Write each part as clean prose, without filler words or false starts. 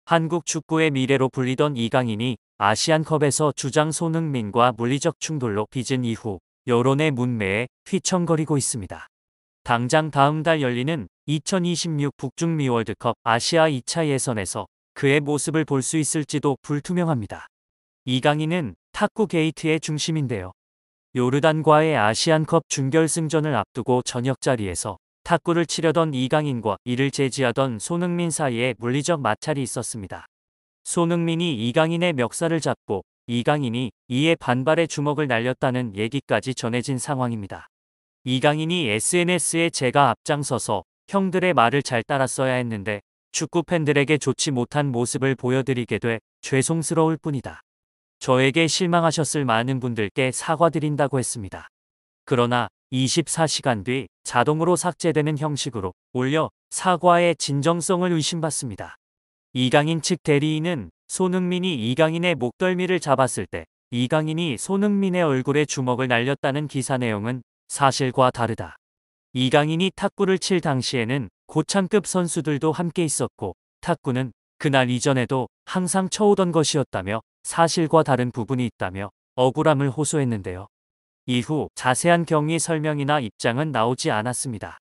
한국 축구의 미래로 불리던 이강인이 아시안컵에서 주장 손흥민과 물리적 충돌로 빚은 이후 여론의 문매에 휘청거리고 있습니다. 당장 다음 달 열리는 2026 북중미 월드컵 아시아 2차 예선에서 그의 모습을 볼 수 있을지도 불투명합니다. 이강인은 탁구 게이트의 중심인데요. 요르단과의 아시안컵 준결승전을 앞두고 저녁 자리에서 탁구를 치려던 이강인과 이를 제지하던 손흥민 사이에 물리적 마찰이 있었습니다. 손흥민이 이강인의 멱살을 잡고 이강인이 이에 반발의 주먹을 날렸다는 얘기까지 전해진 상황입니다. 이강인이 SNS에 제가 앞장서서 형들의 말을 잘 따랐어야 했는데 축구 팬들에게 좋지 못한 모습을 보여드리게 돼 죄송스러울 뿐이다. 저에게 실망하셨을 많은 분들께 사과드린다고 했습니다. 그러나 24시간 뒤 자동으로 삭제되는 형식으로 올려 사과의 진정성을 의심받습니다. 이강인 측 대리인은 손흥민이 이강인의 목덜미를 잡았을 때 이강인이 손흥민의 얼굴에 주먹을 날렸다는 기사 내용은 사실과 다르다. 이강인이 탁구를 칠 당시에는 고창급 선수들도 함께 있었고 탁구는 그날 이전에도 항상 쳐오던 것이었다며 사실과 다른 부분이 있다며 억울함을 호소했는데요. 이후 자세한 경위 설명이나 입장은 나오지 않았습니다.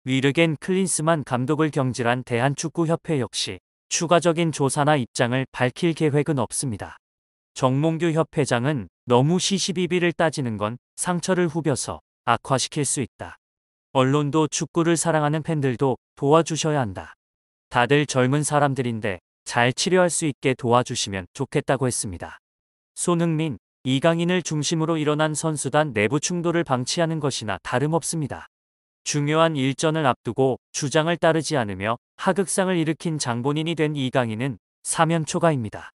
위르겐 클린스만 감독을 경질한 대한축구협회 역시 추가적인 조사나 입장을 밝힐 계획은 없습니다. 정몽규 협회장은 너무 시시비비를 따지는 건 상처를 후벼서 악화시킬 수 있다. 언론도 축구를 사랑하는 팬들도 도와주셔야 한다. 다들 젊은 사람들인데 잘 치료할 수 있게 도와주시면 좋겠다고 했습니다. 손흥민, 이강인을 중심으로 일어난 선수단 내부 충돌을 방치하는 것이나 다름없습니다. 중요한 일전을 앞두고 주장을 따르지 않으며 하극상을 일으킨 장본인이 된 이강인은 사면 초과입니다.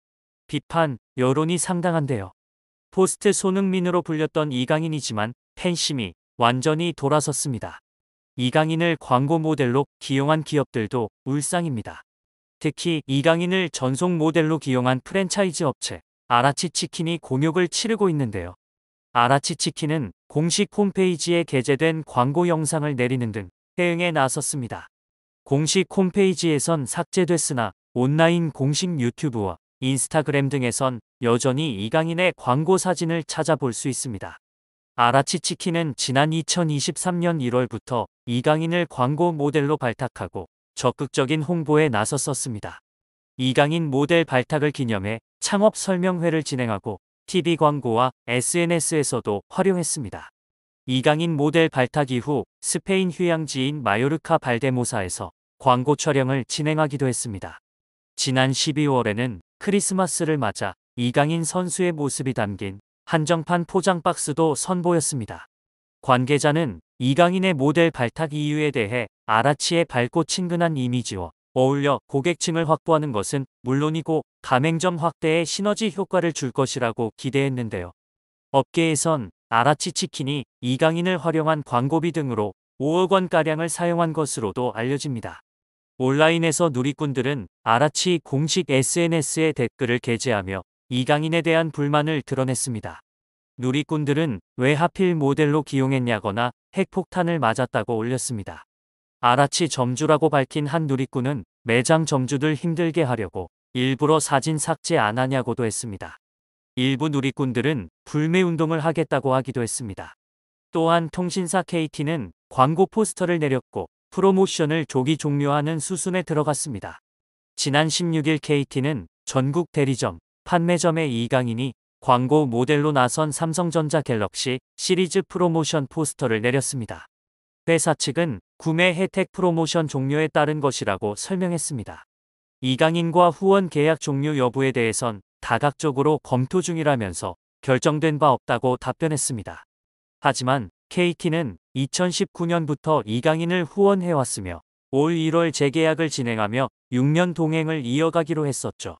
비판, 여론이 상당한데요. 포스트 손흥민으로 불렸던 이강인이지만 팬심이 완전히 돌아섰습니다. 이강인을 광고 모델로 기용한 기업들도 울상입니다. 특히 이강인을 전속 모델로 기용한 프랜차이즈 업체 아라치 치킨이 곤욕을 치르고 있는데요. 아라치 치킨은 공식 홈페이지에 게재된 광고 영상을 내리는 등 대응에 나섰습니다. 공식 홈페이지에선 삭제됐으나 온라인 공식 유튜브와 인스타그램 등에선 여전히 이강인의 광고 사진을 찾아볼 수 있습니다. 아라치 치킨은 지난 2023년 1월부터 이강인을 광고 모델로 발탁하고 적극적인 홍보에 나섰었습니다. 이강인 모델 발탁을 기념해 창업 설명회를 진행하고 TV 광고와 SNS에서도 활용했습니다. 이강인 모델 발탁 이후 스페인 휴양지인 마요르카 발데모사에서 광고 촬영을 진행하기도 했습니다. 지난 12월에는 크리스마스를 맞아 이강인 선수의 모습이 담긴 한정판 포장 박스도 선보였습니다. 관계자는 이강인의 모델 발탁 이유에 대해 아라치의 밝고 친근한 이미지와 어울려 고객층을 확보하는 것은 물론이고 가맹점 확대에 시너지 효과를 줄 것이라고 기대했는데요. 업계에선 아라치 치킨이 이강인을 활용한 광고비 등으로 5억 원가량을 사용한 것으로도 알려집니다. 온라인에서 누리꾼들은 아라치 공식 SNS에 댓글을 게재하며 이강인에 대한 불만을 드러냈습니다. 누리꾼들은 왜 하필 모델로 기용했냐거나 핵폭탄을 맞았다고 올렸습니다. 아라치 점주라고 밝힌 한 누리꾼은 매장 점주들 힘들게 하려고 일부러 사진 삭제 안 하냐고도 했습니다. 일부 누리꾼들은 불매운동을 하겠다고 하기도 했습니다. 또한 통신사 KT는 광고 포스터를 내렸고 프로모션을 조기 종료하는 수순에 들어갔습니다. 지난 16일 KT는 전국 대리점, 판매점의 이강인이 광고 모델로 나선 삼성전자 갤럭시 시리즈 프로모션 포스터를 내렸습니다. 회사 측은 구매 혜택 프로모션 종료에 따른 것이라고 설명했습니다. 이강인과 후원 계약 종료 여부에 대해선 다각적으로 검토 중이라면서 결정된 바 없다고 답변했습니다. 하지만 KT는 2019년부터 이강인을 후원해왔으며 올 1월 재계약을 진행하며 6년 동행을 이어가기로 했었죠.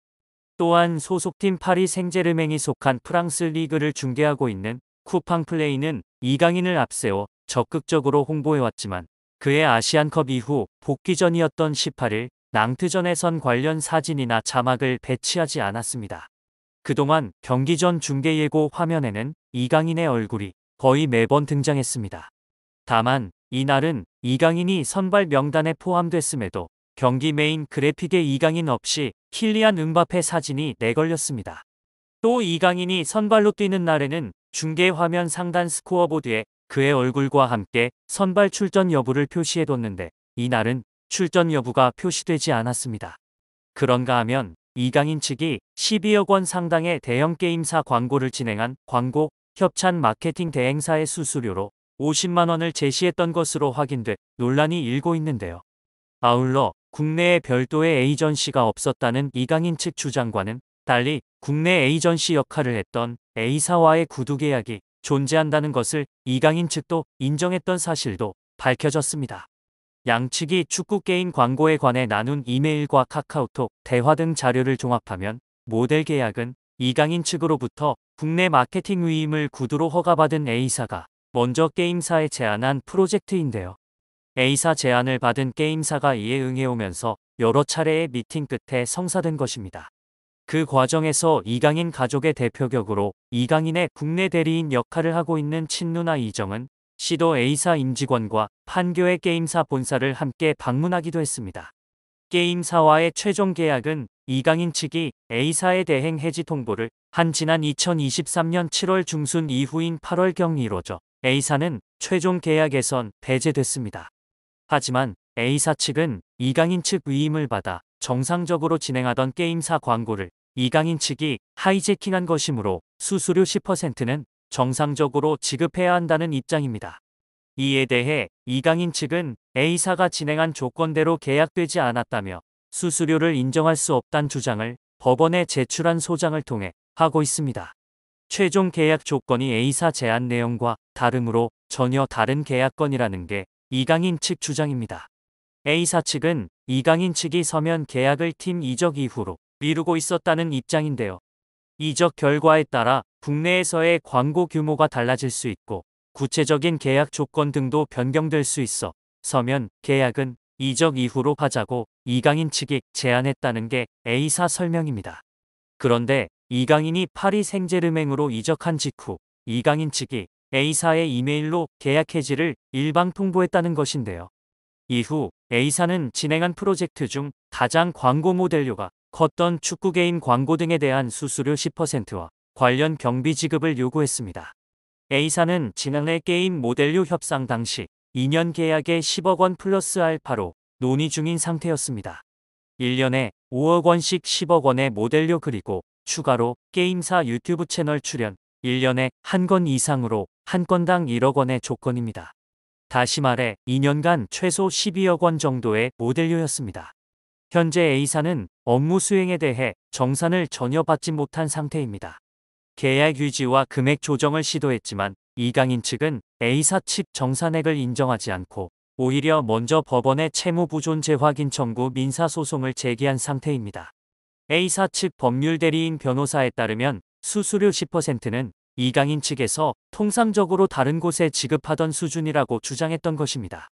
또한 소속팀 파리 생제르맹이 속한 프랑스 리그를 중계하고 있는 쿠팡플레이는 이강인을 앞세워 적극적으로 홍보해왔지만 그의 아시안컵 이후 복귀 전이었던 18일 낭트전에선 관련 사진이나 자막을 배치하지 않았습니다. 그동안 경기 전 중계 예고 화면에는 이강인의 얼굴이 거의 매번 등장했습니다. 다만 이날은 이강인이 선발 명단에 포함됐음에도 경기 메인 그래픽에 이강인 없이 킬리안 음바페 사진이 내걸렸습니다. 또 이강인이 선발로 뛰는 날에는 중계 화면 상단 스코어보드에 그의 얼굴과 함께 선발 출전 여부를 표시해뒀는데 이날은 출전 여부가 표시되지 않았습니다. 그런가 하면 이강인 측이 12억 원 상당의 대형 게임사 광고를 진행한 광고 협찬 마케팅 대행사의 수수료로 50만 원을 제시했던 것으로 확인돼 논란이 일고 있는데요. 아울러 국내에 별도의 에이전시가 없었다는 이강인 측 주장과는 달리 국내 에이전시 역할을 했던 A사와의 구두 계약이 존재한다는 것을 이강인 측도 인정했던 사실도 밝혀졌습니다. 양측이 축구 게임 광고에 관해 나눈 이메일과 카카오톡 대화 등 자료를 종합하면 모델 계약은 이강인 측으로부터 국내 마케팅 위임을 구두로 허가받은 A사가 먼저 게임사에 제안한 프로젝트인데요. A사 제안을 받은 게임사가 이에 응해오면서 여러 차례의 미팅 끝에 성사된 것입니다. 그 과정에서 이강인 가족의 대표격으로 이강인의 국내 대리인 역할을 하고 있는 친누나 이정은 씨도 A사 임직원과 판교의 게임사 본사를 함께 방문하기도 했습니다. 게임사와의 최종 계약은 이강인 측이 A사의 대행 해지 통보를 한 지난 2023년 7월 중순 이후인 8월경 이뤄져 A사는 최종 계약에선 배제됐습니다. 하지만 A사 측은 이강인 측 위임을 받아 정상적으로 진행하던 게임사 광고를 이강인 측이 하이제킹한 것이므로 수수료 10%는 정상적으로 지급해야 한다는 입장입니다. 이에 대해 이강인 측은 A사가 진행한 조건대로 계약되지 않았다며 수수료를 인정할 수 없다는 주장을 법원에 제출한 소장을 통해 하고 있습니다. 최종 계약 조건이 A사 제안 내용과 다르므로 전혀 다른 계약건이라는 게 이강인 측 주장입니다. A사 측은 이강인 측이 서면 계약을 팀 이적 이후로 미루고 있었다는 입장인데요. 이적 결과에 따라 국내에서의 광고 규모가 달라질 수 있고 구체적인 계약 조건 등도 변경될 수 있어 서면 계약은 이적 이후로 하자고 이강인 측이 제안했다는 게 A사 설명입니다. 그런데 이강인이 파리 생제르맹으로 이적한 직후 이강인 측이 A사의 이메일로 계약 해지를 일방 통보했다는 것인데요. 이후 A사는 진행한 프로젝트 중 가장 광고 모델료가 컸던 축구 게임 광고 등에 대한 수수료 10%와 관련 경비 지급을 요구했습니다. A사는 지난해 게임 모델료 협상 당시 2년 계약에 10억 원 플러스 알파로 논의 중인 상태였습니다. 1년에 5억 원씩 10억 원의 모델료 그리고 추가로 게임사 유튜브 채널 출연 1년에 한 건 이상으로 한 건당 1억 원의 조건입니다. 다시 말해 2년간 최소 12억 원 정도의 모델료였습니다. 현재 A사는 업무 수행에 대해 정산을 전혀 받지 못한 상태입니다. 계약 유지와 금액 조정을 시도했지만 이강인 측은 A사 측 정산액을 인정하지 않고 오히려 먼저 법원에 채무부존재 확인 청구 민사소송을 제기한 상태입니다. A사 측 법률대리인 변호사에 따르면 수수료 10%는 이강인 측에서 통상적으로 다른 곳에 지급하던 수준이라고 주장했던 것입니다.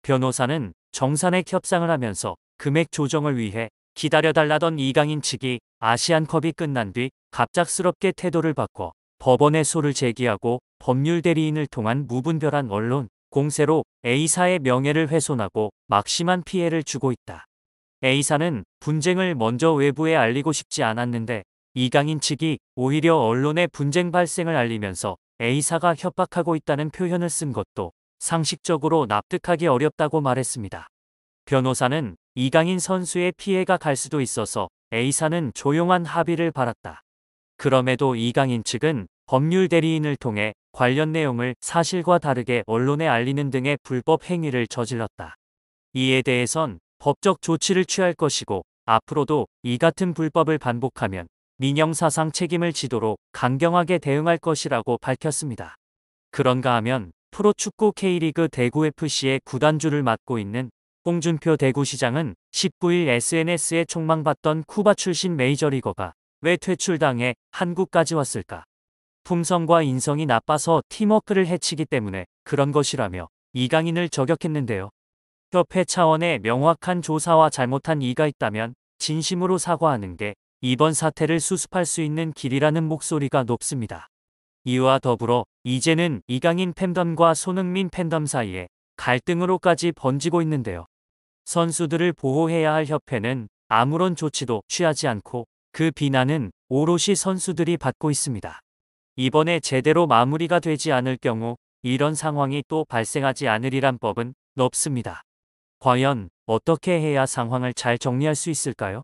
변호사는 정산액 협상을 하면서 금액 조정을 위해 기다려달라던 이강인 측이 아시안컵이 끝난 뒤 갑작스럽게 태도를 바꿔 법원에 소를 제기하고 법률대리인을 통한 무분별한 언론 공세로 A사의 명예를 훼손하고 막심한 피해를 주고 있다. A사는 분쟁을 먼저 외부에 알리고 싶지 않았는데 이강인 측이 오히려 언론에 분쟁 발생을 알리면서 A사가 협박하고 있다는 표현을 쓴 것도 상식적으로 납득하기 어렵다고 말했습니다. 변호사는 이강인 선수의 피해가 갈 수도 있어서 A사는 조용한 합의를 바랐다. 그럼에도 이강인 측은 법률 대리인을 통해 관련 내용을 사실과 다르게 언론에 알리는 등의 불법 행위를 저질렀다. 이에 대해선 법적 조치를 취할 것이고 앞으로도 이 같은 불법을 반복하면 민형사상 책임을 지도록 강경하게 대응할 것이라고 밝혔습니다. 그런가 하면 프로축구 K리그 대구FC의 구단주를 맡고 있는 홍준표 대구시장은 19일 SNS에 촉망받던 쿠바 출신 메이저리거가 왜 퇴출당해 한국까지 왔을까? 품성과 인성이 나빠서 팀워크를 해치기 때문에 그런 것이라며 이강인을 저격했는데요. 협회 차원의 명확한 조사와 잘못한 이가 있다면 진심으로 사과하는 게 이번 사태를 수습할 수 있는 길이라는 목소리가 높습니다. 이와 더불어 이제는 이강인 팬덤과 손흥민 팬덤 사이에 갈등으로까지 번지고 있는데요. 선수들을 보호해야 할 협회는 아무런 조치도 취하지 않고 그 비난은 오롯이 선수들이 받고 있습니다. 이번에 제대로 마무리가 되지 않을 경우 이런 상황이 또 발생하지 않으리란 법은 없습니다. 과연 어떻게 해야 상황을 잘 정리할 수 있을까요?